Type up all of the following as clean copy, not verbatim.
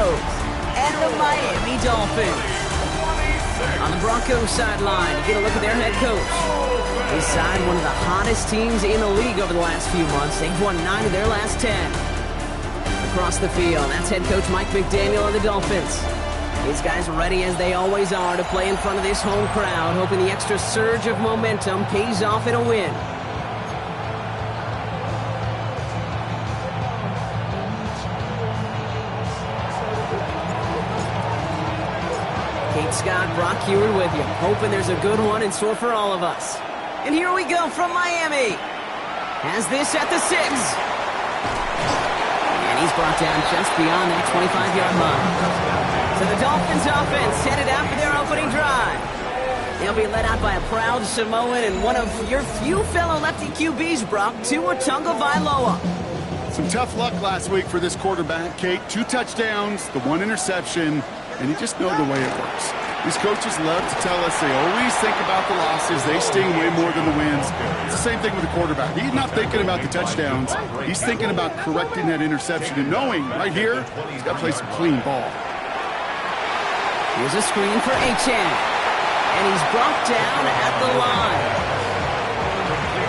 Broncos and the Miami Dolphins. On the Broncos sideline, you get a look at their head coach. His side, one of the hottest teams in the league over the last few months. They've won 9 of their last 10. Across the field, that's head coach Mike McDaniel of the Dolphins. These guys are ready, as they always are, to play in front of this home crowd, hoping the extra surge of momentum pays off in a win. Kate Scott, Brock Huard with you, hoping there's a good one in store for all of us. And here we go from Miami. Has this at the 6. And he's brought down just beyond that 25-yard line. So the Dolphins offense headed out for their opening drive. They'll be led out by a proud Samoan and one of your few fellow lefty QBs, Brock, Tua Tagovailoa. Some tough luck last week for this quarterback, Kate. 2 touchdowns, the 1 interception, and you just know the way it works. These coaches love to tell us they always think about the losses. They sting way more than the wins. It's the same thing with the quarterback. He's not thinking about the touchdowns. He's thinking about correcting that interception and knowing right here he's got to play some clean ball. Here's a screen for Achane. And he's brought down at the line.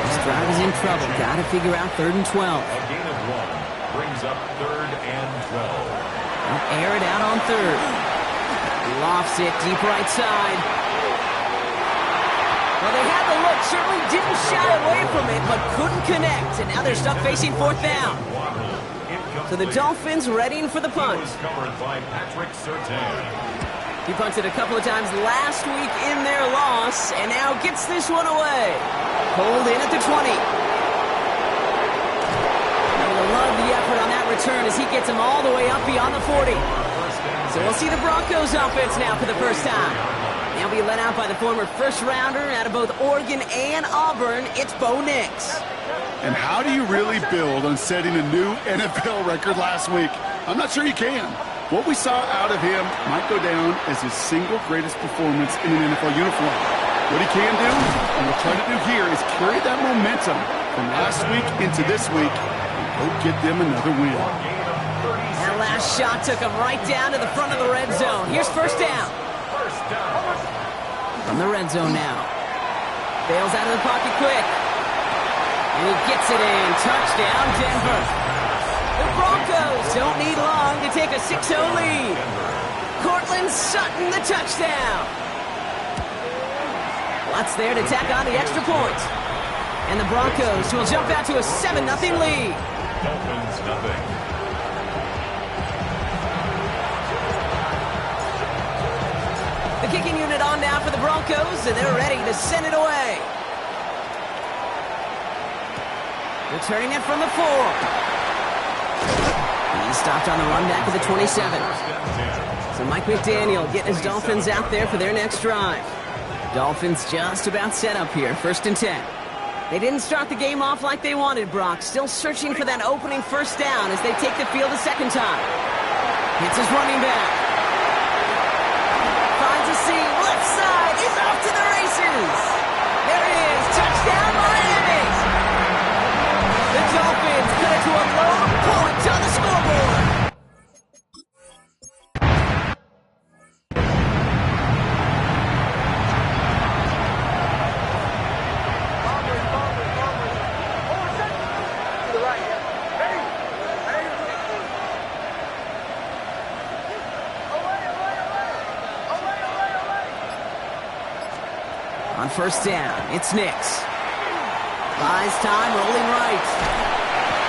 This drive is in trouble. Got to figure out 3rd and 12. A gain of 1 brings up 3rd and 12. They'll air it out on 3rd. Lofts it deep right side. Well, they had the look. Certainly didn't shy away from it, but couldn't connect. And now they're stuck facing 4th down. So the Dolphins readying for the punt. Covered by Patrick Surtain. He punted a couple of times last week in their loss, and now gets this one away. Pulled in at the 20. You'll love the effort on that return as he gets him all the way up beyond the 40. So we'll see the Broncos offense now for the first time. They'll be led out by the former first-rounder out of both Oregon and Auburn. It's Bo Nix. And how do you really build on setting a new NFL record last week? I'm not sure you can. What we saw out of him might go down as his single greatest performance in an NFL uniform. What he can do, and we'll try to do here, is carry that momentum from last week into this week and go get them another win. That last shot took him right down to the front of the red zone. Here's first down. From the red zone now. Bails out of the pocket quick. And he gets it in. Touchdown, Denver. The Broncos don't need long to take a 6-0 lead. Cortland Sutton, the touchdown. Lots there to tack on the extra point. And the Broncos will jump out to a 7-0 lead. Dolphins nothing. The kicking unit on now for the Broncos, and they're ready to send it away. Returning it from the 4. He stopped on the run back to the 27. So Mike McDaniel getting his Dolphins out there for their next drive. Dolphins just about set up here, 1st and 10. They didn't start the game off like they wanted, Brock. Still searching for that opening first down as they take the field a second time. Hits his running back. Finds a seam, left side, he's off to the races. There he is, touchdown Miami. The Dolphins cut it to a lone point on the scoreboard. On first down, it's Nix. Buys time, rolling right.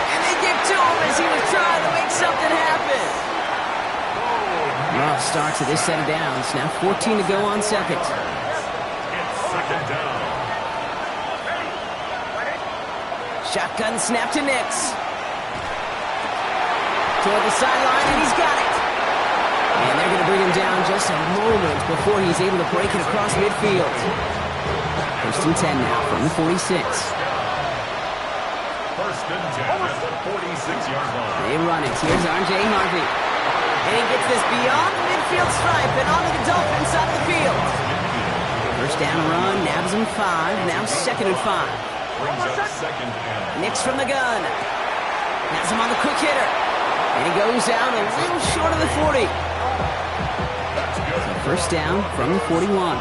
And they give to him as he was trying to make something happen. Rough start to this set of downs. Now 14 to go on second. It's 2nd down. Shotgun snap to Nix. Toward the sideline, and he's got it. And they're going to bring him down just a moment before he's able to break it across midfield. 1st and 10 now from the 46. 1st and 10 at the 46-yard line. They run it. Here's R.J. Harvey. And he gets this beyond the midfield stripe and onto the Dolphins side of the field. First down run, nabs him 5. Now 2nd and 5. Brings up 2nd and 5. Nix from the gun. Has him on the quick hitter. And he goes out a little short of the 40. So first down from the 41.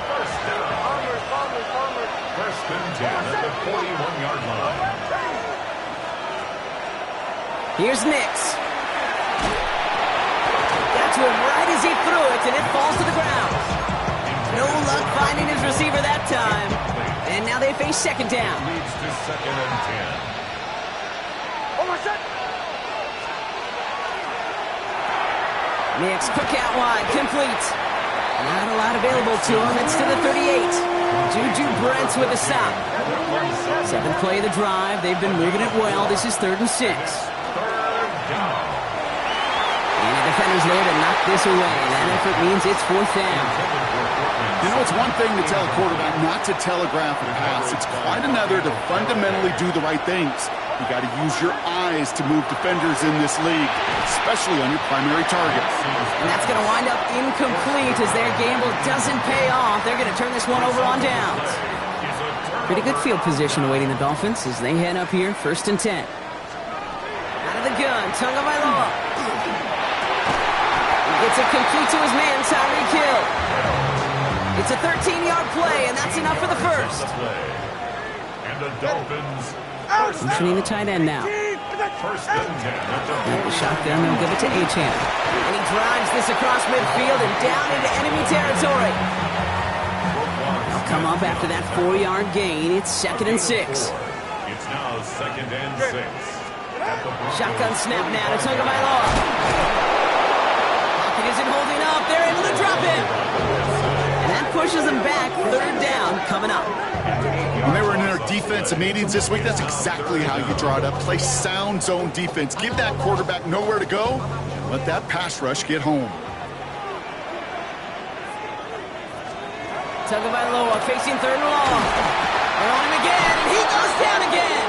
First and 10 at the 41-yard line. Here's Nix. Got to him right as he threw it, and it falls to the ground. No luck finding his receiver that time. And now they face second down. Leads to second and 10. Nix, quick out wide, complete. Not a lot available to him. It's to the 38. Juju Brents with a stop. Seventh play of the drive. They've been moving it well. This is 3rd and 6. Third down. And the defender's there to knock this away. And that effort means it's 4th down. You know, it's one thing to tell a quarterback not to telegraph a pass. It's quite another to fundamentally do the right things. You got to use your eyes to move defenders in this league, especially on your primary target. And that's going to wind up incomplete as their gamble doesn't pay off. They're going to turn this one over on downs. Pretty good field position awaiting the Dolphins as they head up here, 1st and 10. Out of the gun, Tagovailoa. He gets it complete to his man, Tyreek Hill. It's a 13-yard play, and that's enough for the first. And the Dolphins. Motioning the tight end now. First and 10 at The shotgun, they'll give it to Achane. And he drives this across midfield and down into enemy territory. They'll come up after that 4-yard gain. It's 2nd and 6. It's now 2nd and 6. Shotgun snap now to Tagovailoa. Pocket isn't holding up. They're able to drop him. And that pushes them back. 3rd down coming up. When they were in their defensive meetings this week, that's exactly how you draw it up. Play sound zone defense. Give that quarterback nowhere to go. Let that pass rush get home. Tagovailoa facing 3rd and long. They're on him again, and he goes down again.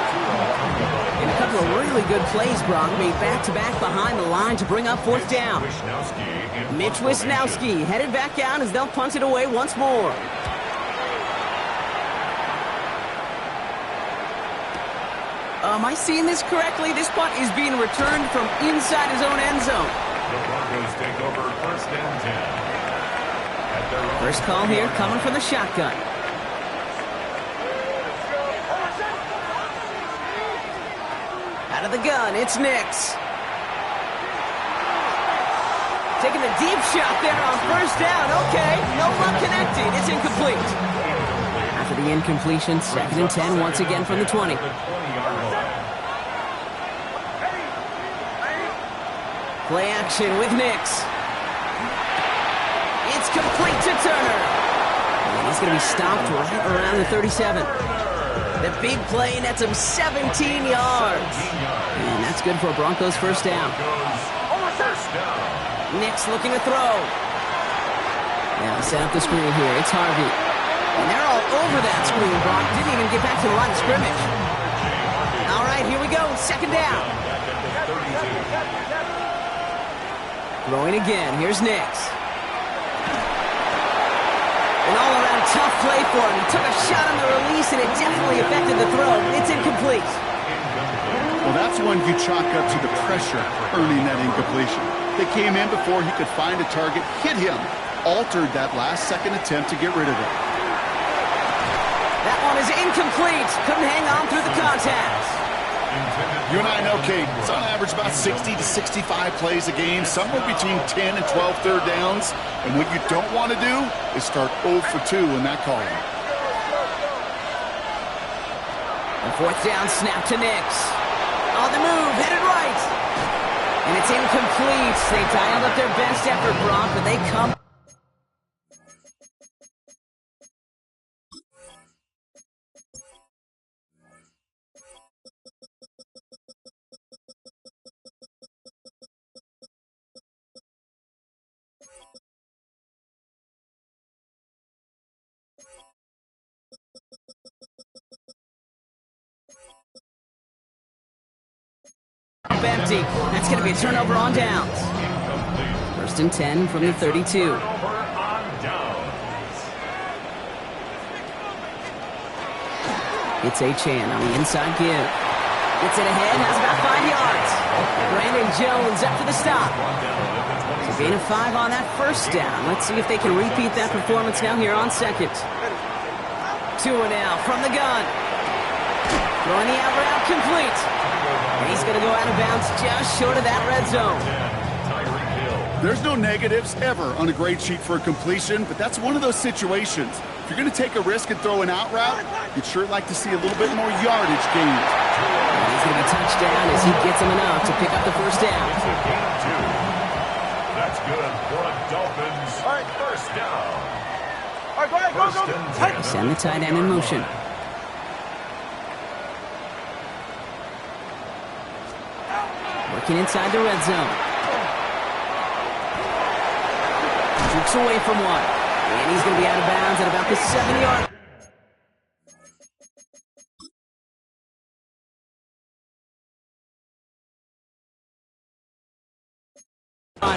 And a couple of really good plays, Brock, made back-to-back behind the line to bring up 4th down. Mitch Wisnowski headed back out as they'll punt it away once more. Am I seeing this correctly? This punt is being returned from inside his own end zone. The Broncos take over 1st and 10. At their own First call here coming from the shotgun. Out of the gun, it's Nix. Taking a deep shot there on 1st down. Okay, no luck connecting. It's incomplete. After the incompletion, 2nd and 10 once again from the 20. Play action with Nix. It's complete to Turner. And he's going to be stopped right around the 37. The big play nets him 17 yards. And that's good for a Broncos 1st down. Nix looking to throw. Now set up the screen here. It's Harvey. And they're all over that screen, Brock. Didn't even get back to the line of scrimmage. All right, here we go. 2nd down. Throwing again. Here's Nix. An all-around tough play for him. He took a shot on the release, and it definitely affected the throw. It's incomplete. Well, that's one you chalk up to the pressure earning that incompletion. They came in before he could find a target, hit him, altered that last-second attempt to get rid of it. That one is incomplete. Couldn't hang on through the contact. You and I know, Kate, it's on average about 60 to 65 plays a game, somewhere between 10 and 12 third downs. And what you don't want to do is start 0 for 2 in that column. And 4th down snap to Nix. On the move, headed right. And it's incomplete. They dialed up their best effort, Brock, but they come. Empty. That's going to be a turnover on downs. 1st and 10 from the 32. It's Achane on the inside give. Gets it ahead, has about 5 yards. Brandon Jones after the stop. So gain of 5 on that first down. Let's see if they can repeat that performance now here on second. Tua now from the gun. Throwing the out route complete. And he's going to go out of bounds just short of that red zone. There's no negatives ever on a grade sheet for a completion, but that's one of those situations. If you're going to take a risk and throw an out route, you'd sure like to see a little bit more yardage gained. And he's going to be touchdown as he gets him enough to pick up the first down. That's good for a Dolphins first down. All right, go ahead, go. Send the tight end in motion. Working inside the red zone. Jukes away from one. And he's going to be out of bounds at about the 7-yard.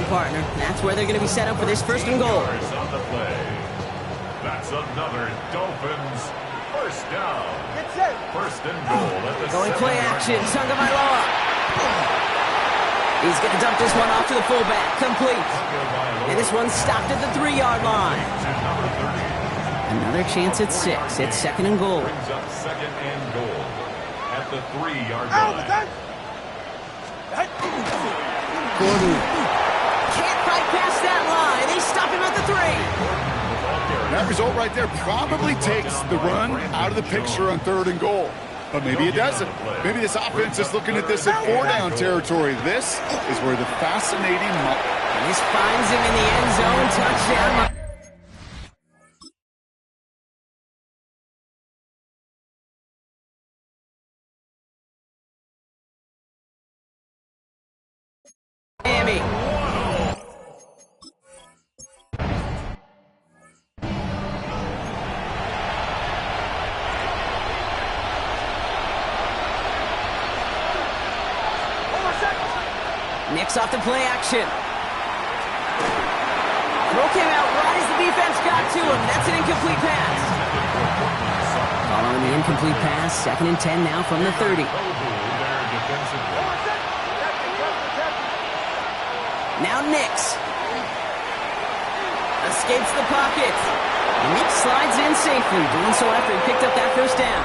Partner. That's where they're going to be set up for this first and goal. On the play. That's another Dolphins first down. First and goal at the Going play action. Tagovailoa. He's going to dump this one off to the fullback. Complete. And this one's stopped at the 3-yard line. Another chance at 6. It's second and goal. Brings up second and goal at the 3-yard line. Gordon. Past that line. They stop him at the 3. That result right there probably takes the run out of the picture on 3rd and goal. But maybe it doesn't. Maybe this offense is looking at this at 4-down territory. This is where the fascinating... And this finds him in the end zone. Touchdown. Miami. Nix off the play action. Throw came out right as the defense got to him. That's an incomplete pass. Following the incomplete pass, 2nd and 10 now from the 30. Now Nix. Escapes the pocket. Nix slides in safely, doing so after he picked up that first down.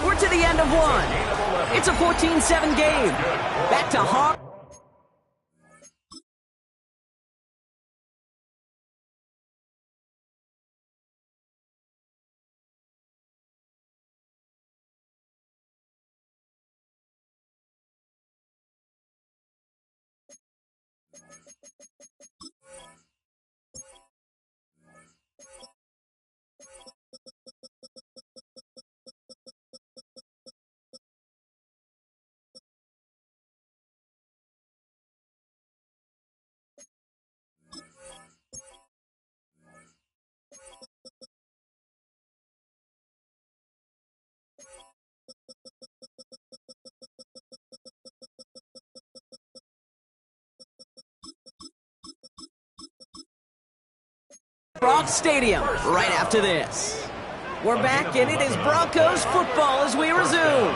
We're to the end of one. It's a 14-7 game. Back to Hawk. Brock Stadium right after this. We're back, and it is Broncos football as we resume.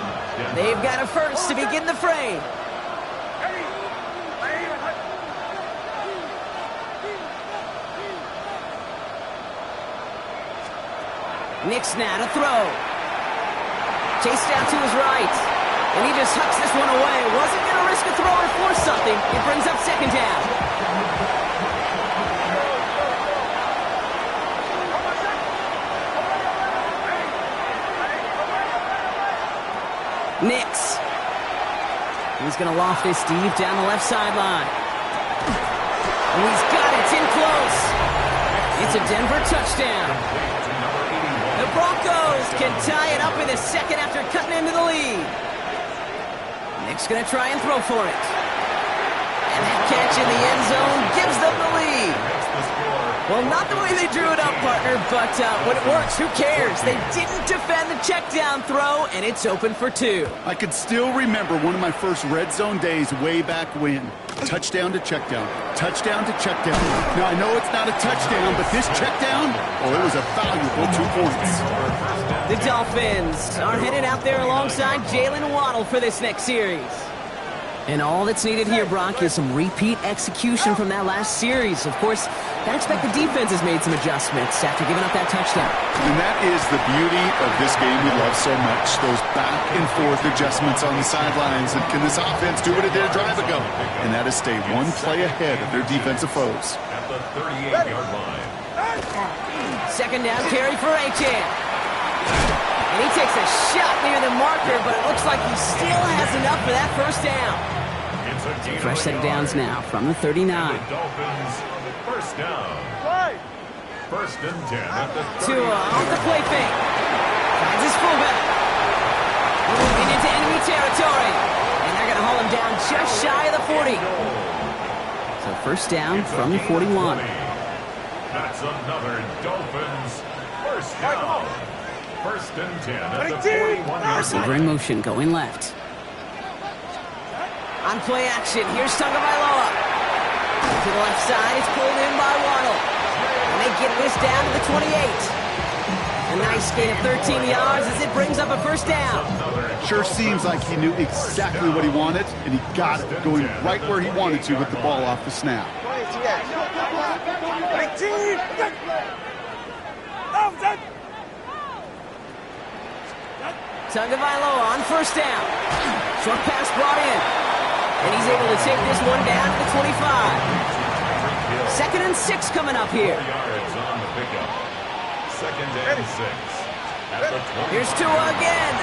They've got a first to begin the fray. Nix now to throw. Chased out to his right. And he just hucks this one away. Wasn't going to risk a throw or force something. It brings up second down. Nix. He's going to loft this deep down the left sideline. And he's got it. It's in close. It's a Denver touchdown. The Broncos can tie it up in a second after cutting into the lead. Nix going to try and throw for it. And that catch in the end zone gives them the lead. Well, not the way they drew it up, partner, but when it works, who cares? They didn't defend the check down throw, and it's open for 2. I could still remember one of my first red zone days way back when. Touchdown to check down. Touchdown to check down. Now, I know it's not a touchdown, but this check down, oh, it was a valuable 2 points. The Dolphins are headed out there alongside Jalen Waddle for this next series. And all that's needed here, Brock, is some repeat execution from that last series. Of course, I expect the defense has made some adjustments after giving up that touchdown. And that is the beauty of this game we love so much, those back-and-forth adjustments on the sidelines. And can this offense do what it did a drive ago? And that is stay one play ahead of their defensive foes. At the 38-yard line. Second down carry for Achane. And he takes a shot near the marker, but it looks like he still has enough for that first down. Fresh set of downs now from the 39. The Dolphins, first down. First and 10 at the 30. Tua off the play fake. Finds his fullback. Moving into enemy territory. And they're going to haul him down just shy of the 40. So first down from the 41. That's another Dolphins first down. First and 10 at the 41-yard Receiver line. in motion going left. On play action, here's Tagovailoa. To the left side, it's pulled in by Waddle. And they get this down to the 28. A nice gain of 13 yards as it brings up a first down. Sure seems like he knew exactly what he wanted, and he got it, going right where he wanted to with the ball off the snap. 19. Tagovailoa on first down. Short pass brought in. And he's able to take this one down to the 25. Second and 6 coming up here. 4 yards on the pickup. Second and 6 at the 20. Here's Tua again.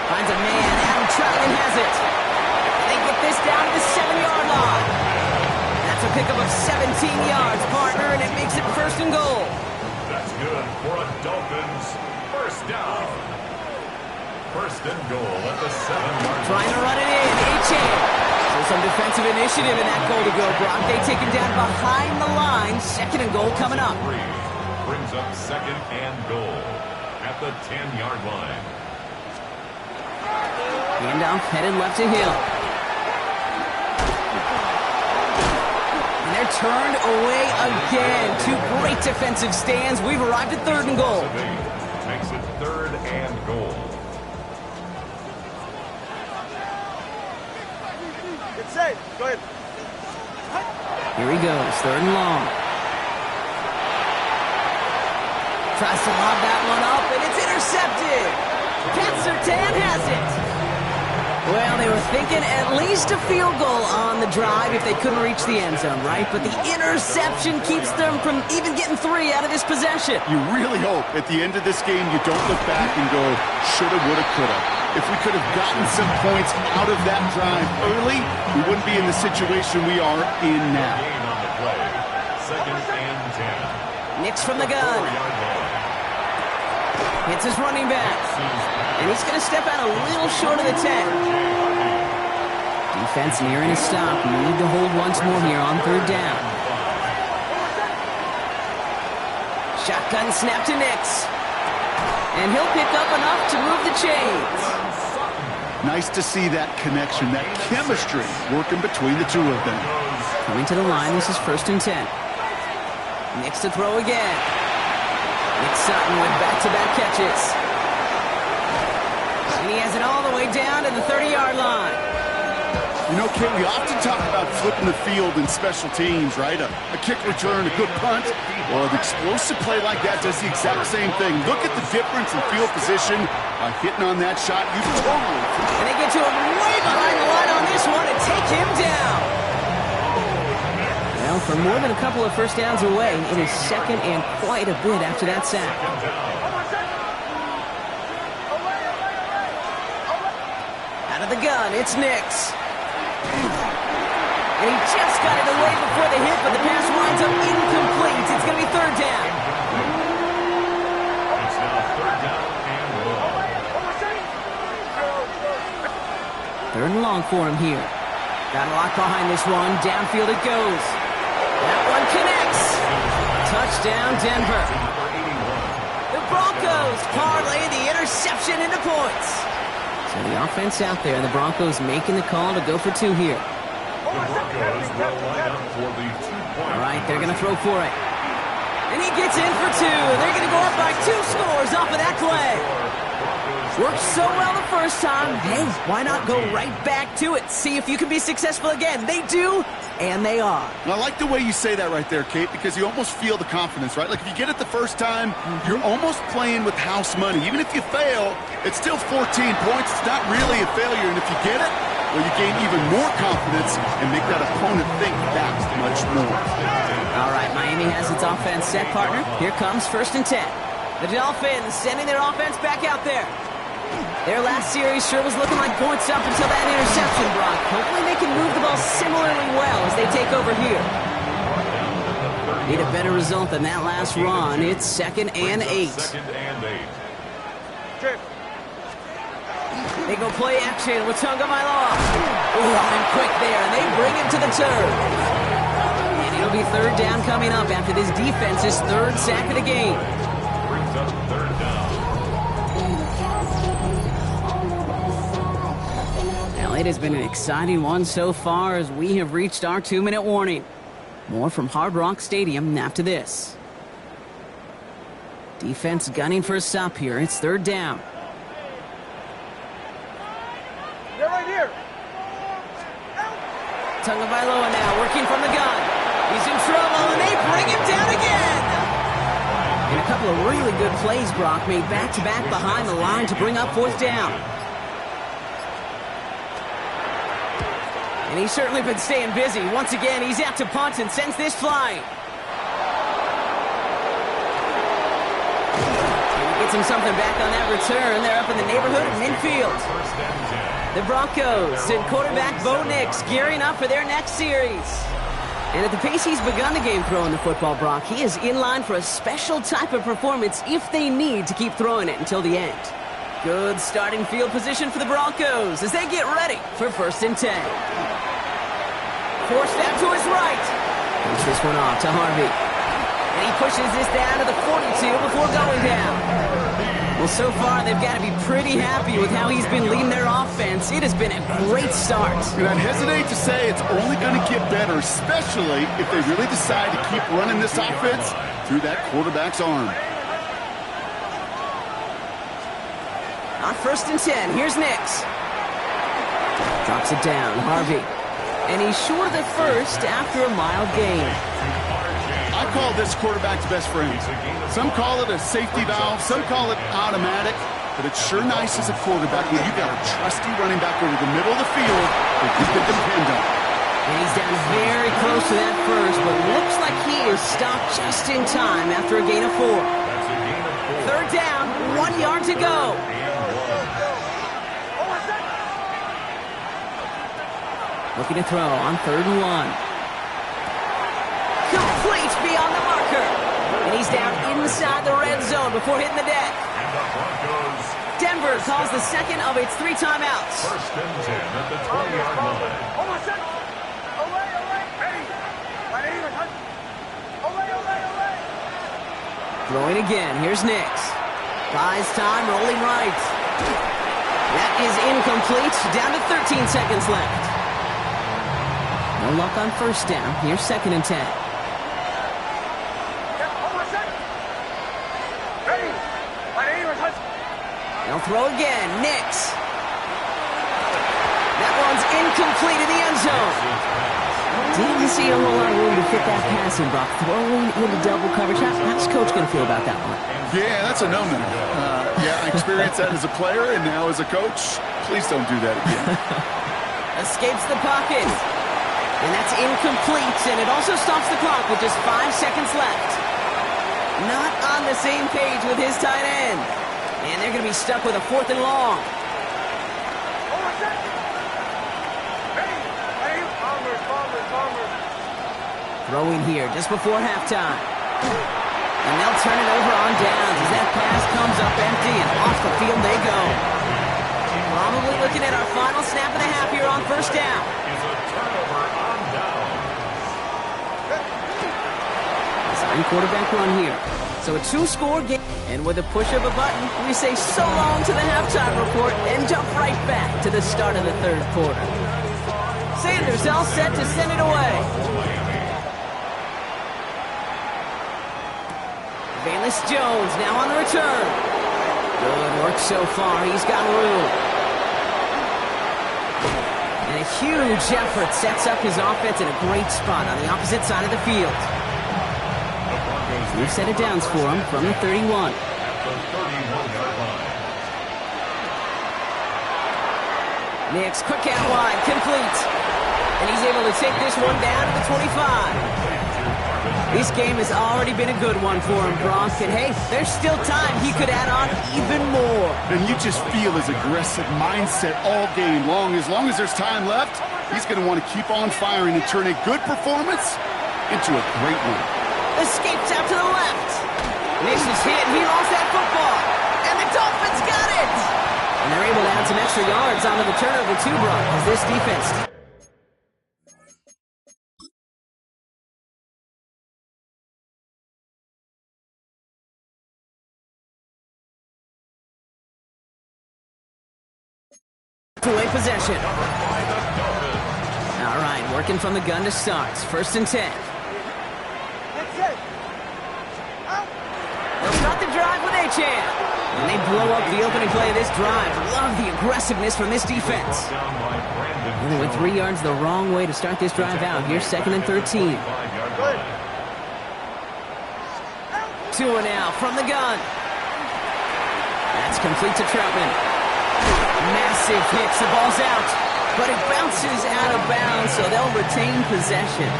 Finds a man. Adam Troutman has it. And they get this down to the 7-yard line. That's a pickup of 17 yards, partner, and it makes it first and goal. That's good for a Dolphins first down. First and goal at the 7-yard line. Trying to run it in. Achane. So some defensive initiative in that goal to go, Brock. They take him down behind the line. Second and goal coming up. Brings up second and goal at the 10-yard line. Handoff headed left to Hill. And they're turned away again. Two great defensive stands. We've arrived at third and goal. Makes it third and goal. It's safe. Go ahead. Here he goes, third and long. Tries to lob that one up, and it's intercepted. Pat Surtain has it. Well, they were thinking at least a field goal on the drive if they couldn't reach the end zone, right? But the interception keeps them from even getting 3 out of this possession. You really hope at the end of this game you don't look back and go, shoulda, woulda, coulda. If we could have gotten some points out of that drive early, we wouldn't be in the situation we are in now. Gain on the play. Second and 10. Nix from the gun. 4-yard line. Hits his running back. And he's going to step out a little short of the 10. Defense nearing a stop. Need to hold once more here on third down. Shotgun snap to Nix. And he'll pick up enough to move the chains. Nice to see that connection, that chemistry working between the two of them. Coming to the line, this is first and 10. Nix to throw again. Nick Sutton with back-to-back catches. And he has it all the way down to the 30-yard line. You know, Kate, we often talk about flipping the field in special teams, right? A kick return, a good punt. Well, an explosive play like that does the exact same thing. Look at the difference in field position by hitting on that shot. You totally. And they get to him way behind the line on this one and take him down. Well, for more than a couple of first downs away, it is second and quite a bit after that sack. Out of the gun, it's Nix. And he just got it away before the hit, but the pass winds up incomplete. It's going to be third down. It's now third down and long. Third and long for him here. Got a lock behind this one. Downfield it goes. That one connects. Touchdown, Denver. The Broncos parlay the interception into points. So the offense out there, and the Broncos making the call to go for 2 here. The Broncos will line up for the 2-point. All right, they're going to throw for it. And he gets in for 2. They're going to go up by 2 scores off of that play. Worked so well the first time. Hey, why not go right back to it? See if you can be successful again. They do, and they are. And I like the way you say that right there, Kate, because you almost feel the confidence, right? Like if you get it the first time, you're almost playing with house money. Even if you fail, it's still 14 points. It's not really a failure. And if you get it, well, you gain even more confidence and make that opponent think that much more. All right, Miami has its offense set, partner. Here comes 1st and 10. The Dolphins sending their offense back out there. Their last series sure was looking like points up until that interception, Brock. Hopefully they can move the ball similarly well as they take over here. Need a better result than that last run. It's 2nd and 8. They go play action with Tagovailoa. Oh, on him quick there, and they bring him to the turf. And it'll be 3rd down coming up after this defense's 3rd sack of the game. Brings up 3rd down. It has been an exciting one so far as we have reached our 2-minute warning. More from Hard Rock Stadium after this. Defense gunning for a stop here. It's 3rd down. They're right here. Tagovailoa now working from the gun. He's in trouble, and they bring him down again. And a couple of really good plays, Brock, made back-to-back behind the line to bring up 4th down. And he's certainly been staying busy. Once again, he's out to punt and sends this flying. And he gets him something back on that return. They're up in the neighborhood of midfield. The Broncos send quarterback Bo Nix gearing up for their next series. And at the pace he's begun the game throwing the football, Brock, he is in line for a special type of performance if they need to keep throwing it until the end. Good starting field position for the Broncos as they get ready for 1st and 10. Forced out to his right. Push this one off to Harvey. And he pushes this down to the 42 before going down. Well, so far, they've got to be pretty happy with how he's been leading their offense. It has been a great start. And I'd hesitate to say it's only going to get better, especially if they really decide to keep running this offense through that quarterback's arm. On 1st and 10, here's Nix. Drops it down, Harvey. And he's short of the first after a mild gain. I call this quarterback's best friend. Some call it a safety valve, some call it automatic, but it's sure nice as a quarterback when you've got a trusty running back over the middle of the field that you can depend on. And he's down very close to that first, but looks like he is stopped just in time after a gain of 4. 3rd down, 1 yard to go. Looking to throw on 3rd and 1. Complete beyond the marker. And he's down inside the red zone before hitting the deck. Denver calls the 2nd of its 3 timeouts. 1st and 10 at the 20-yard line. Throwing again. Here's Nix. Buys time, rolling right. That is incomplete. Down to 13 seconds left. No luck on 1st down. Here's 2nd and 10. They'll throw again. Nix. That one's incomplete in the end zone. Didn't see a whole lot of room to fit that passing, Brock. Throwing into double coverage. How's Coach going to feel about that one? Yeah, that's a no-no. I experienced that as a player and now as a coach. Please don't do that again. Escapes the pocket. And that's incomplete, and it also stops the clock with just 5 seconds left. Not on the same page with his tight end. And they're going to be stuck with a 4th and long. Throwing here just before halftime. And they'll turn it over on downs as that pass comes up empty, and off the field they go. Probably looking at our final snap of the half here on 1st down. Quarterback run here. So a 2-score game. And with a push of a button, we say so long to the halftime report and jump right back to the start of the 3rd quarter. Sanders all set to send it away. Valus Jones now on the return. Good work so far. He's got room. And a huge effort sets up his offense in a great spot on the opposite side of the field. We've set it downs for him from the 31. Nix, quick out wide, complete. And he's able to take this one down to the 25. This game has already been a good one for him, Bronk. And hey, there's still time he could add on even more. And you just feel his aggressive mindset all game long. As long as there's time left, he's going to want to keep on firing and turn a good performance into a great one. Escapes out to the left. Nix is hit, and he lost that football. And the Dolphins got it! And they're able to add some extra yards onto the turnover too, Bronk, as this defense... away possession. All right, working from the gun to start. 1st and 10. They'll start the drive with Achane. And they blow up the opening play of this drive. Love the aggressiveness from this defense. And they went 3 yards the wrong way to start this drive out. Here's 2nd and 13. 2 now from the gun. That's complete to Troutman. Massive hits, the ball's out, but it bounces out of bounds, so they'll retain possession.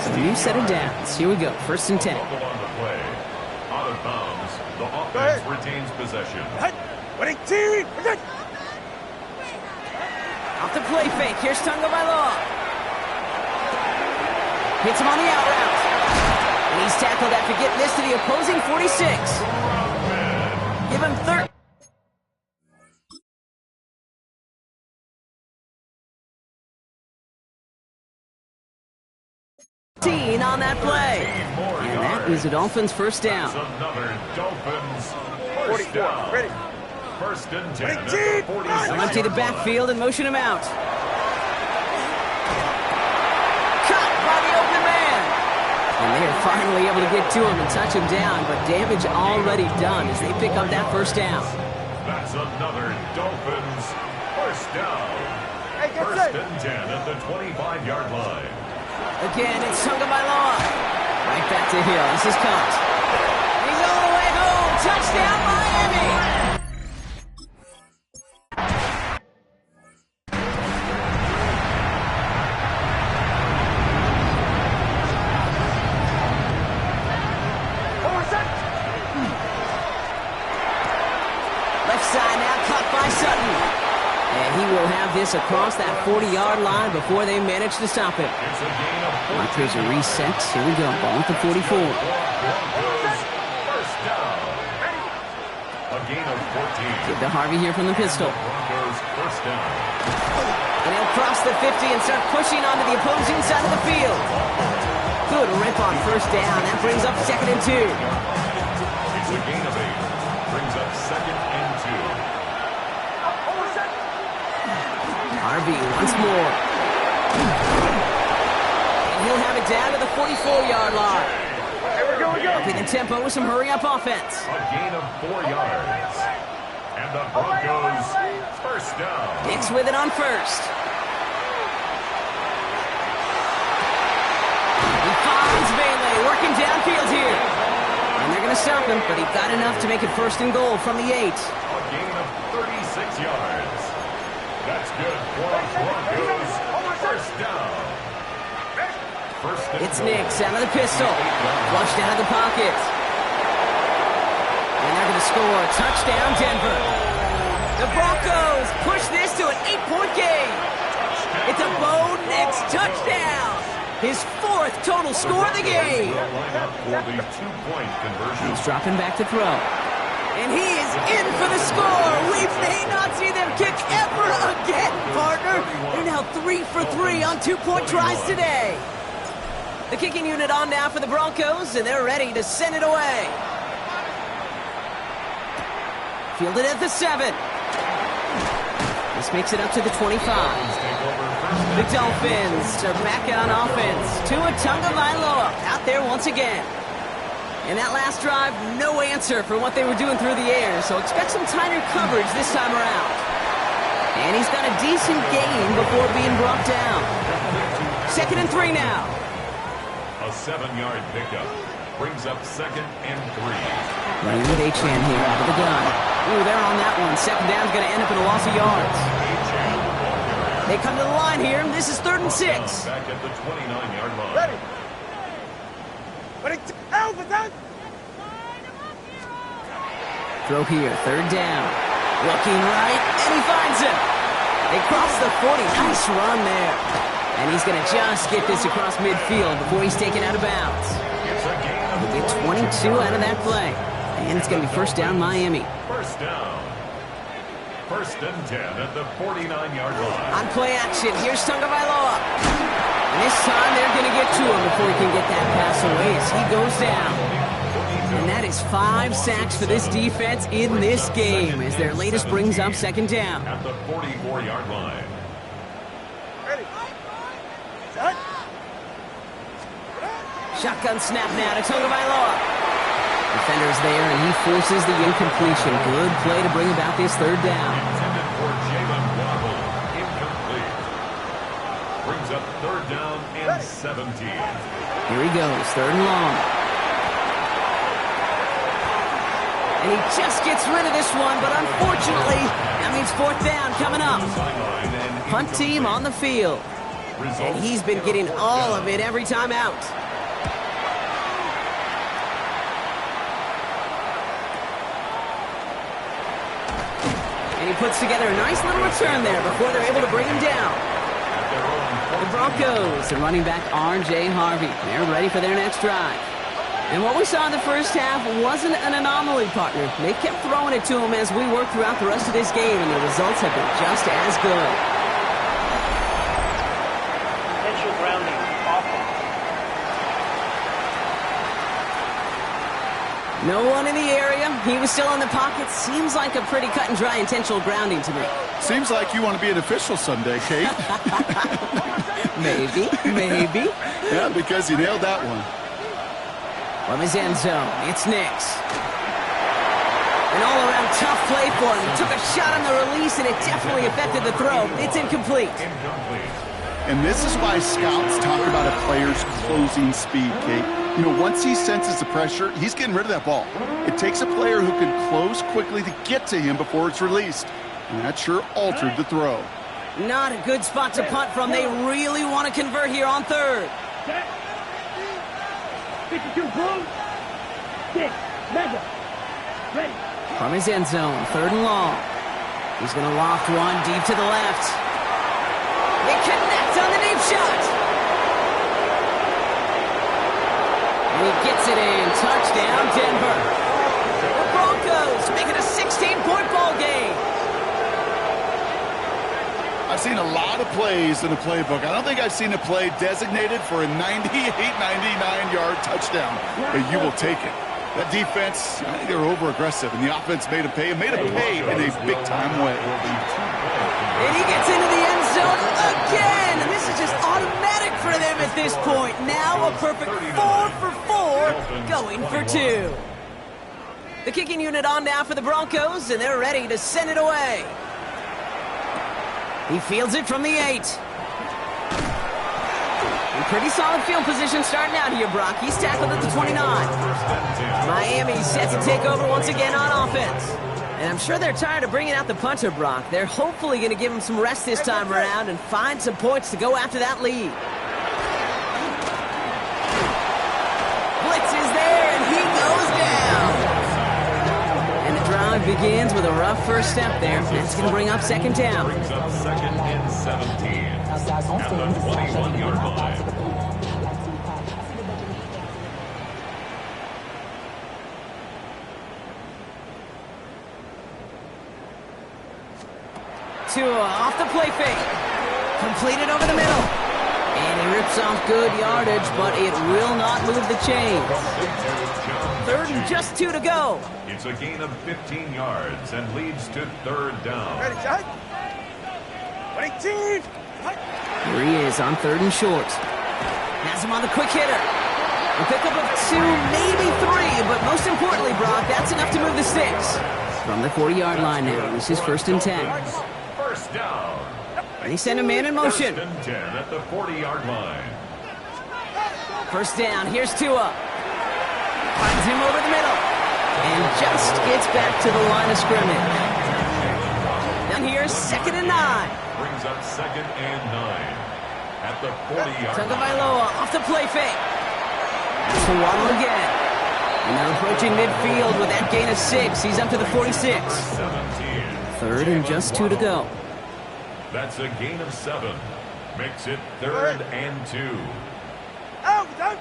So new set of downs. Here we go, 1st and 10. Out of bounds, the offense retains possession. Off the play fake, here's Tagovailoa. Hits him on the out route. And he's tackled after getting this to the opposing 46. Give him 30. On that play. And that is a Dolphins 1st down. Another Dolphins 1st down. Ready. 1st and 10. They'll empty the backfield and motion him out. Caught by the open man. And they are finally able to get to him and touch him down, but damage already done as they pick up that 1st down. That's another Dolphins 1st down. 1st and 10 at the 25-yard line. Again, it's Tagovailoa. Right back to Hill. This is caught. He's all the way home. Touchdown, Miami. Left side now caught by Sutton. And he will have this across that 40-yard line before they manage to stop him. Here's a reset. Here we go. Ball at the 44. 1st down. A gain of 14. Give to Harvey here from the pistol. Broncos 1st down. And he'll cross the 50 and start pushing onto the opposing side of the field. Good rip on 1st down. That brings up 2nd and 2. It's a gain of 8. Brings up 2nd and 2. Harvey once more. And he'll have it down to the 44-yard line. Upping the tempo with some hurry-up offense. A gain of 4 yards. And the Broncos 1st down. Nix with it on 1st. He finds Bailey working downfield here. And they're going to stop him, but he got enough to make it 1st and goal from the 8. A gain of 36 yards. That's good for Broncos 1st down. It's Nix out of the pistol. Flushed out of the pocket. And they're going to score. Touchdown, Denver. The Broncos push this to an 8-point game. It's a Bo Nix touchdown. His 4th total score of the game. For the 2-point conversion. He's dropping back to throw. And he is in for the score. We may not see them kick ever again, partner. They're now 3 for 3 on 2-point tries today. The kicking unit on now for the Broncos, and they're ready to send it away. Fielded at the 7. This makes it up to the 25. The Dolphins are back on offense. Tua Tagovailoa out there once again. And that last drive, no answer for what they were doing through the air, so expect some tighter coverage this time around. And he's got a decent gain before being brought down. 2nd and 3 now. A 7-yard pickup brings up 2nd and 3. Running with Achane here out of the gun. Ooh, they're on that one. 2nd down's going to end up in a loss of yards. They come to the line here. This is 3rd and 6. Back at the 29-yard line. Ready. Throw here, 3rd down. Looking right, and he finds him. They cross the 40. Nice run there. And he's going to just get this across midfield before he's taken out of bounds. They get 22 out of that play. And it's going to be 1st down, Miami. 1st down. 1st and 10 at the 49-yard line. On play action, here's Tagovailoa. And this time they're going to get to him before he can get that pass away as he goes down. And that is 5 sacks for this defense in this game as their latest brings up 2nd down. At the 44-yard line. Ready. Set. Shotgun snap now to Tagovailoa. Defender's there, and he forces the incompletion. Good play to bring about this 3rd down. Intended for Jalen Waddle. Incomplete. Brings up 3rd down and 17. Here he goes, 3rd and long. And he just gets rid of this one, but unfortunately, that means 4th down coming up. Punt team on the field. And he's been getting all of it every time out. And he puts together a nice little return there before they're able to bring him down. The Broncos and running back R.J. Harvey. They're ready for their next drive. And what we saw in the first half wasn't an anomaly, partner. They kept throwing it to him as we worked throughout the rest of this game, and the results have been just as good. Potential grounding. Offense. No one in the area. He was still in the pocket. Seems like a pretty cut and dry intentional grounding to me. Seems like you want to be an official someday, Kate. Maybe. Yeah, because you nailed that one. From his end zone, it's Nix. An all-around tough play for him. He took a shot on the release, and it definitely affected the throw. It's incomplete. And this is why scouts talk about a player's closing speed, Kate. You know, once he senses the pressure, he's getting rid of that ball. It takes a player who can close quickly to get to him before it's released. And that sure altered the throw. Not a good spot to punt from. They really want to convert here on 3rd. 52 boom. 6. Mega. Ready. From his end zone, 3rd and long. He's going to loft one deep to the left. They connect on the deep shot. And he gets it in. Touchdown, Denver. The Broncos make it a 16-point ball game. I've seen a lot of plays in the playbook. I don't think I've seen a play designated for a 98, 99-yard touchdown, but you will take it. That defense, I think they were over-aggressive, and the offense made them pay, in a big-time way. And he gets into the end zone again. And this is just automatic for them at this point. Now a perfect 4 for 4, going for 2. The kicking unit on now for the Broncos, and they're ready to send it away. He fields it from the 8. In pretty solid field position starting out here, Brock. He's tackled at the 29. Miami set to take over once again on offense. And I'm sure they're tired of bringing out the punter, Brock. They're hopefully going to give him some rest this time around and find some points to go after that lead. Blitz is there, and he goes down. And the drive begins with a rough first step there. That's going to bring up 2nd down. Brings up 2nd and 17 at the 21-yard line. Tua off the play fake. Completed over the middle. And he rips off good yardage, but it will not move the chains. 3rd and just 2 to go. It's a gain of 15 yards and leads to 3rd down. Ready, shot. 22. Here he is on 3rd and short. Has him on the quick hitter. A pickup of 2, maybe 3, but most importantly, Brock, that's enough to move the sticks. From the 40-yard line now, this is 1st and 10. First down. And he sent a man in motion. 1st and 10 at the 40-yard line. First down, here's Tua. Finds him over the middle. And just gets back to the line of scrimmage. Now here's 2nd and 9. Brings up 2nd and 9 at the 40-yard line. Tagovailoa off the play fake. That's to Waddle again. And they're approaching midfield with that gain of 6. He's up to the 46. 17. 3rd and just 2 to go. That's a gain of 7. Makes it 3rd and 2. Out, out.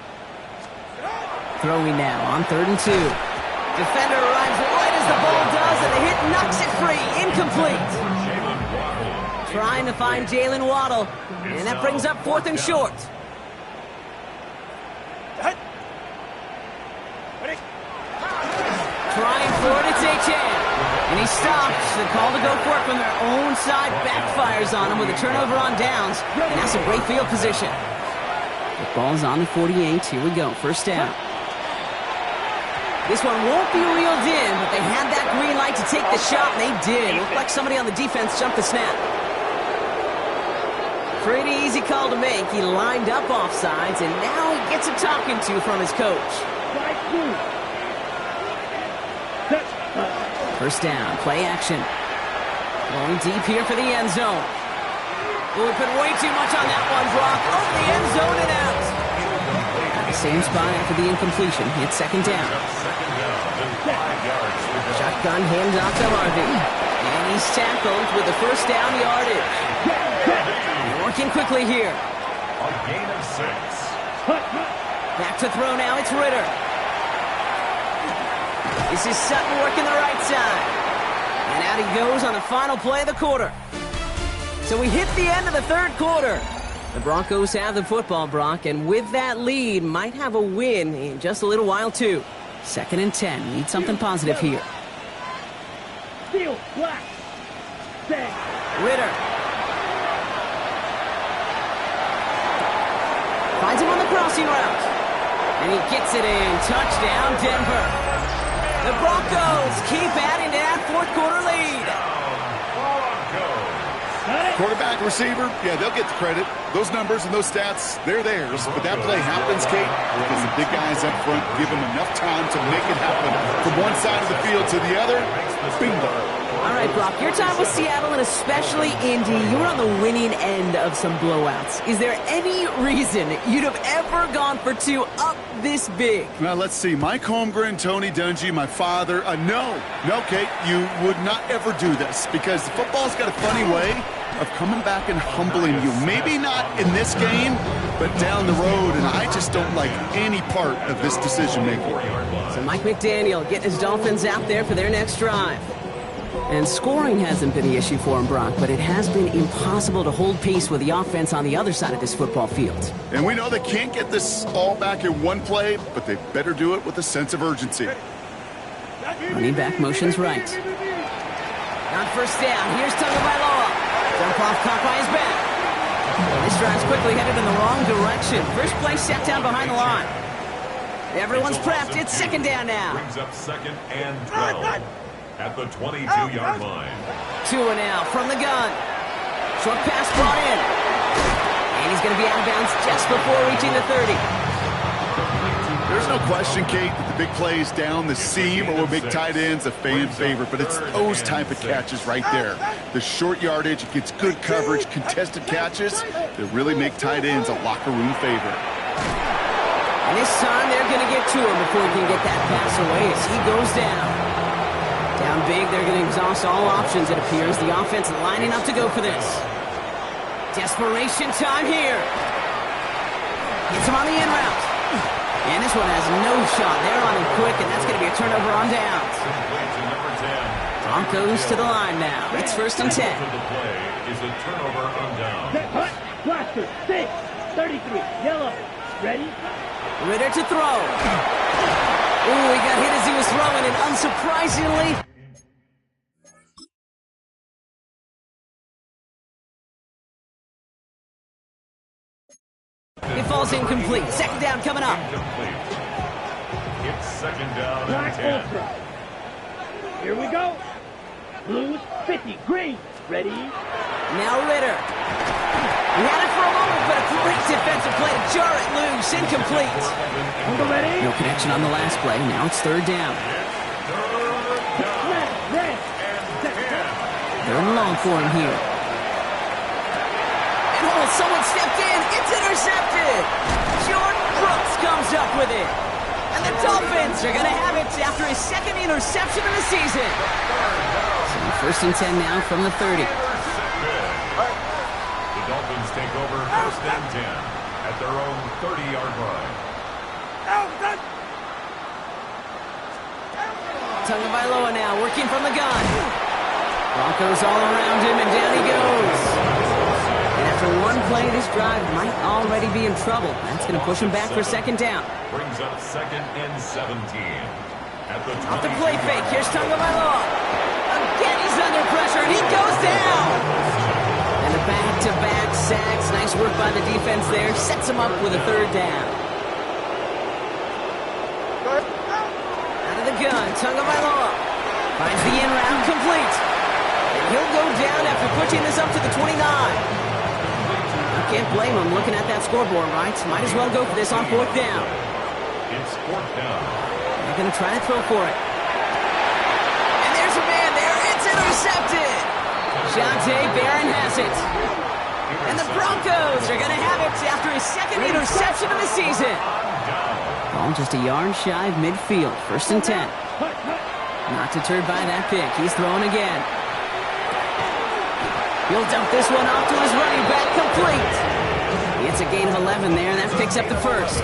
Throwing now on 3rd and 2. Defender arrives right as the ball does, and the hit knocks it free. Incomplete. Jalen Waddle. Trying to find Jalen Waddle. And that brings up 4th and short. Ready? Trying for it, it's H.A. And he stops. The call to go for it from their own side backfires on him with a turnover on downs. And that's a great field position. The ball's on the 48. Here we go. First down. This one won't be reeled in, but they had that green light to take the shot, and they did. Looked like somebody on the defense jumped the snap. Pretty easy call to make. He lined up offsides, and now he gets a talking to from his coach. First down, play action. Going deep here for the end zone. Oh, we put way too much on that one, Brock. Over the end zone and out. Same spot after the incompletion. Hit 2nd down. Shotgun handoff to Harvey. And he's tackled with the first down yardage. They're working quickly here. A gain of 6. Back to throw now, it's Ritter. This is Sutton working the right side. And out he goes on the final play of the quarter. So we hit the end of the 3rd quarter. The Broncos have the football, Brock, and with that lead, might have a win in just a little while, too. 2nd and 10. Need something positive here. Steel, black, bang. Ritter. Finds him on the crossing route. And he gets it in. Touchdown, Denver. The Broncos keep adding to that 4th quarter lead. Quarterback, receiver, yeah, they'll get the credit. Those numbers and those stats, they're theirs. But that play happens, Kate, because the big guys up front give them enough time to make it happen. From one side of the field to the other, bingo. All right, Brock, your time with Seattle and especially Indy, you were on the winning end of some blowouts. Is there any reason you'd have ever gone for 2 up this big? Now, let's see. Mike Holmgren, Tony Dungy, my father. No, Kate, you would not ever do this because the football's got a funny way of coming back and humbling you. Maybe not in this game, but down the road, and I just don't like any part of this decision-making. So Mike McDaniel getting his Dolphins out there for their next drive. And scoring hasn't been the issue for him, Brock, but it has been impossible to hold pace with the offense on the other side of this football field. And we know they can't get this all back in one play, but they better do it with a sense of urgency. Running back motions right. On first down, here's Tagovailoa. Dump off caught by his back. And this drive's quickly headed in the wrong direction. First play set down behind the line. Everyone's prepped. It's 2nd down now. Brings up 2nd and 12 at the 22-yard line. Tua now from the gun. Short pass brought in. And he's going to be out of bounds just before reaching the 30. There's no question, Kate, that the big plays down the seam or with big tight ends a fan favorite, but it's those type of catches right there. The short yardage, it gets good coverage, contested catches that really make tight ends a locker room favorite. And this time they're going to get to him before he can get that pass away as he goes down. Down big, they're going to exhaust all options, it appears. The offense lining up to go for this. Desperation time here. Gets him on the in route. And this one has no shot. They're on him quick, and that's going to be a turnover on downs. Broncos to the line now. It's 1st and 10. The play is a turnover on downs. Hut, blaster, 6, 33, yellow. Ready? Ritter to throw. Ooh, he got hit as he was throwing, and unsurprisingly, it falls ball's incomplete. Second down coming up. Incomplete. It's second down Black and 10. Ultra. Here we go. Blues 50. Green. Ready? Now Ritter. He had it for a moment, but a great defensive play to jar it loose. Incomplete. Uncle ready? No connection on the last play. Now it's third down. Left. Red. Third and long for him here. And someone stepped in. It's intercepted. Jordan Brooks comes up with it. And the Dolphins are going to have it after his second interception of the season. So first and 10 now from the 30. The Dolphins take over first and 10 at their own 30-yard line. Tagovailoa now working from the gun. Broncos all around him, and down he goes. And after one play, this drive might already be in trouble. That's going to push him back for second down. Brings up second and 17. At the Off the play fake, here's Tagovailoa. Again, he's under pressure, and he goes down. And the back-to-back sacks. Nice work by the defense there. Sets him up with a third down. Out of the gun, Tagovailoa finds the in route complete. And he'll go down after pushing this up to the 29. I can't blame him looking at that scoreboard, right? Might as well go for this on fourth down. It's fourth down. They're going to try to throw for it. And there's a man there. It's intercepted. Jonte Barron has it. And the Broncos are going to have it after his second interception of the season. Ball just a yard shy of midfield. First and 10. Not deterred by that pick. He's throwing again. He'll dump this one off to his running back, complete. It's a gain of 11 there, and that picks up the first.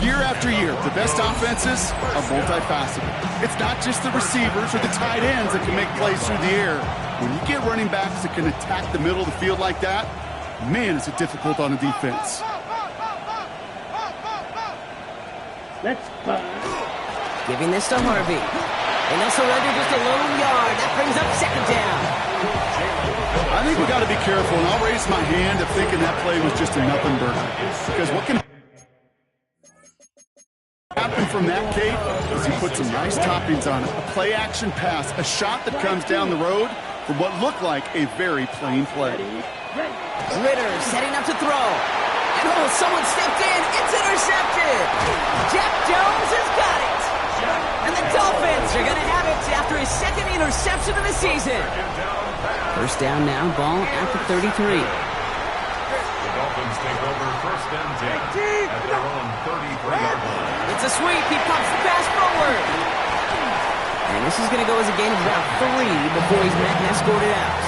Year after year, the best offenses are multifaceted. It's not just the receivers or the tight ends that can make plays through the air. When you get running backs that can attack the middle of the field like that, man, is it difficult on a defense. Let's pass. Giving this to Harvey. And they'll surrender just a lone yard. That brings up second down. I think we got to be careful, and I'll raise my hand of thinking that play was just a nothing burger. Because what can happen from that, Kate, is he put some nice toppings on it. A play-action pass, a shot that comes down the road for what looked like a very plain play. Ritter setting up to throw. And someone stepped in. It's intercepted. Jack Jones has got it. And the Dolphins are going to have it after his second interception of the season. First down now, ball at the 33. The Dolphins take over first and 10 at their own 33-yard line. It's a sweep. He pops the pass forward. And this is going to go as a gain of about 3 before he's met and escorted out.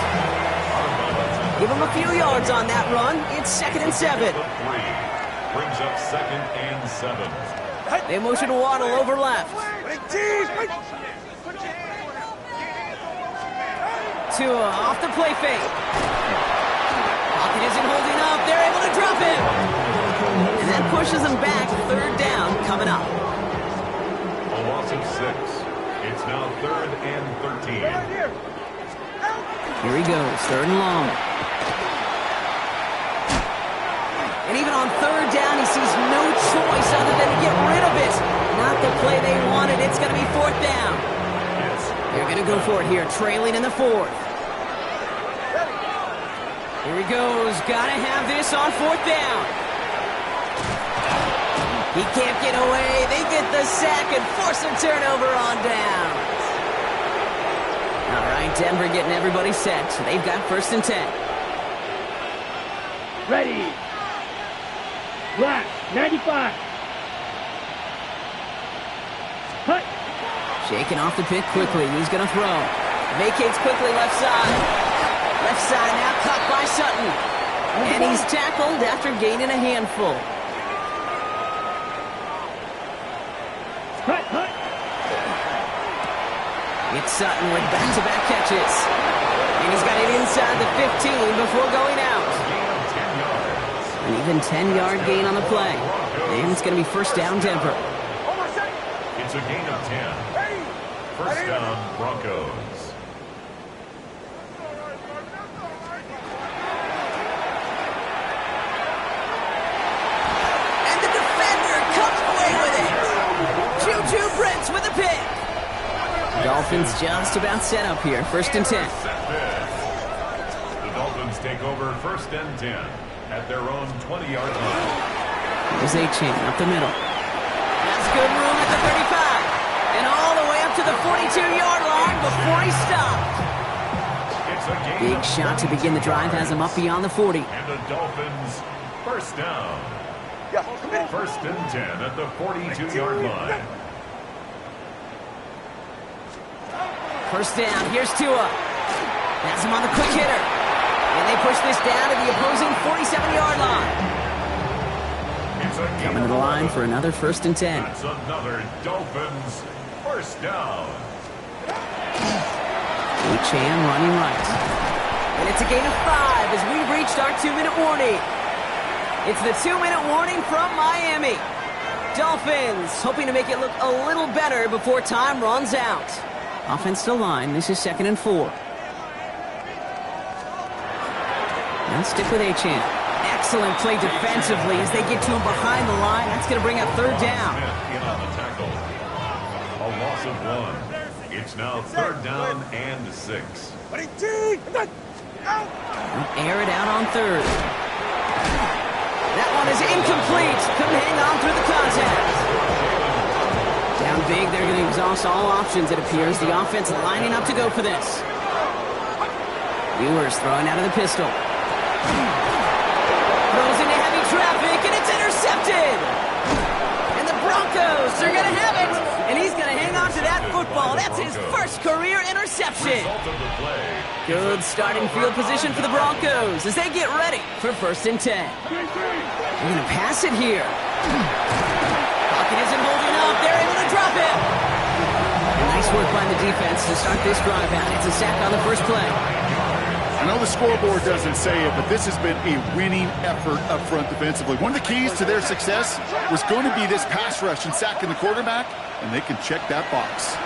Give him a few yards on that run. It's second and 7. Brings up second and 7. They motion to Waddle over left. Tua off the play fake. Pocket isn't holding up. They're able to drop him. And that pushes them back. Third down coming up. A loss of 6. It's now third and 13. Here he goes. Third and long. And even on third down, he sees no choice other than to get rid of it. Not the play they wanted. It's going to be fourth down. They're going to go for it here, trailing in the fourth. Here he goes. Got to have this on fourth down. He can't get away. They get the sack and force a turnover on downs. All right, Denver getting everybody set. So they've got first and 10. Ready. Black, 95. Hut. Shaking off the pick quickly. He's going to throw. Vacates quickly left side. Left side now caught by Sutton. And he's tackled after gaining a handful. Hut, hut. It's Sutton with back-to-back catches. And he's got it inside the 15 before going out. An even 10-yard gain on the play. And it's going to be first down Denver. It's a gain of 10. First down, Broncos. Dolphins just about set up here. 1st and 10. The Dolphins take over 1st and 10 at their own 20-yard line. There's Achane up the middle. That's good room at the 35. And all the way up to the 42-yard line before he stopped. Big shot to begin the drive has him up beyond the 40. And the Dolphins, 1st down. 1st and 10 at the 42-yard line. 1st down, here's Tua. That's him on the quick hitter. And they push this down to the opposing 47-yard line. Coming to the line for another 1st and 10. That's another Dolphins 1st down. Achane running right. And it's a gain of 5 as we've reached our 2-minute warning. It's the 2-minute warning from Miami. Dolphins hoping to make it look a little better before time runs out. Offense to line. This is 2nd and 4. And stick with Achane. Excellent play defensively as they get to him behind the line. That's going to bring up 3rd down. In on the tackle. A loss of 1. It's now 3rd down and 6. Air it out on 3rd. That one is incomplete. Couldn't hang on through the contact. Down big, they're going to exhaust all options, it appears. The offense lining up to go for this. Ewers throwing out of the pistol. Throws into heavy traffic, and it's intercepted! And the Broncos are going to have it! And he's going to hang on to that football. That's his 1st career interception. Good starting field position for the Broncos as they get ready for 1st and 10. They're going to pass it here. Pocket isn't holding up. They're able to drop it. And nice work by the defense to start this drive out. It's a sack on the 1st play. I know the scoreboard doesn't say it, but this has been a winning effort up front defensively. One of the keys to their success was going to be this pass rush and sacking the quarterback, and they can check that box.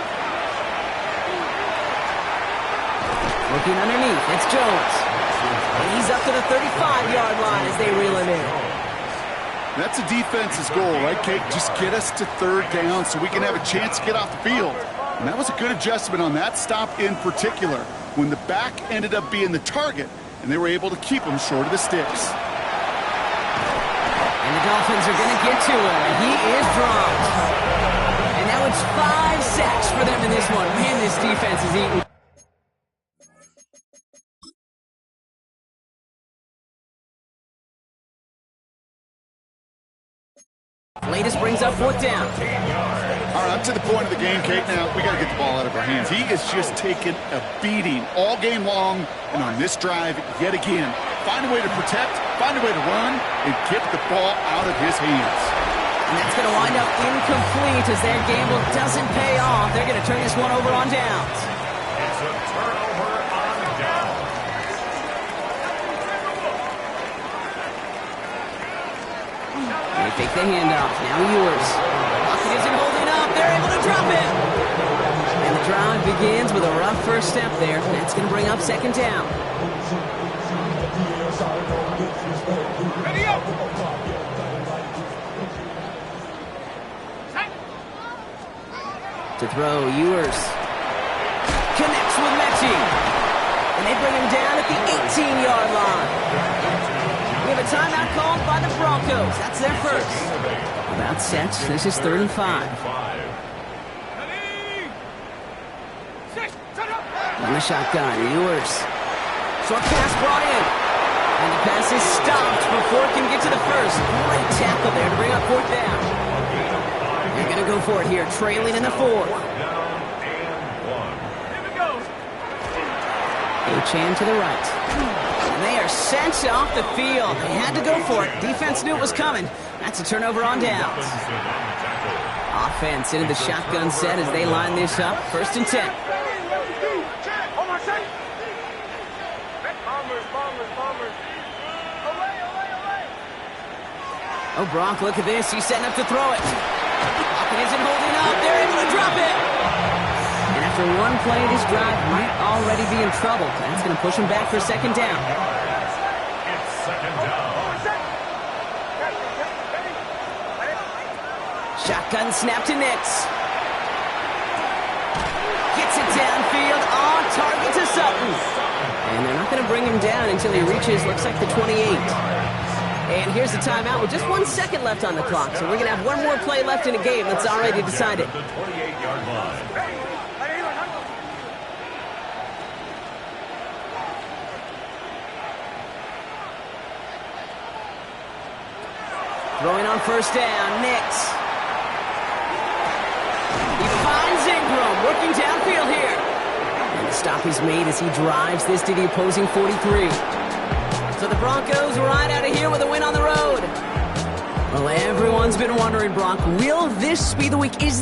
Looking underneath, it's Jones. And he's up to the 35-yard line as they reel him in. That's a defense's goal, right, Kate? Just get us to 3rd down so we can have a chance to get off the field. And that was a good adjustment on that stop in particular, when the back ended up being the target, and they were able to keep him short of the sticks. And the Dolphins are going to get to him, and he is dropped. And now it's 5 sacks for them in this one. Man, this defense is eating. Latest brings up 4th down. All right, up to the point of the game, Kate. Now, we got to get the ball out of our hands. He is just taking a beating all game long, and on this drive, yet again. Find a way to protect, find a way to run, and get the ball out of his hands. And that's going to wind up incomplete as their gamble doesn't pay off. They're going to turn this one over on downs. It's a turnover on downs. They take the handoff. Now Ewers. Pocket isn't holding up. They're able to drop it. And the drive begins with a rough 1st step there. That's going to bring up 2nd down. To throw, Ewers. Connects with Mechie. And they bring him down at the 18-yard line. We have a timeout called by the Broncos. That's their 1st. About set. This is 3rd and 5. On the shotgun, Ewers. Short pass brought in. And the pass is stopped before it can get to the 1st. Great tackle there to bring up 4th down. They're going to go for it here, trailing in the 4th. Achane to the right. And they are sent off the field. They had to go for it. Defense knew it was coming. That's a turnover on downs. Offense into the shotgun set as they line this up. 1st and 10. Oh, Brock, look at this. He's setting up to throw it. Pocket isn't holding up. They're able to drop it. And after one play, this drive might already be in trouble. That's going to push him back for 2nd down. It's 2nd down. Shotgun snap to Nix. Gets it downfield, on target to Sutton. And they're not going to bring him down until he reaches, looks like the 28. And here's the timeout with just 1 second left on the clock. So we're going to have one more play left in a game that's already decided. The 28-yard line. Throwing on first down, Nix. He finds Ingram, working downfield here. And the stop is made as he drives this to the opposing 43. So the Broncos ride out of here with a win on the road. Well, everyone's been wondering, Brock, will this be the week? Is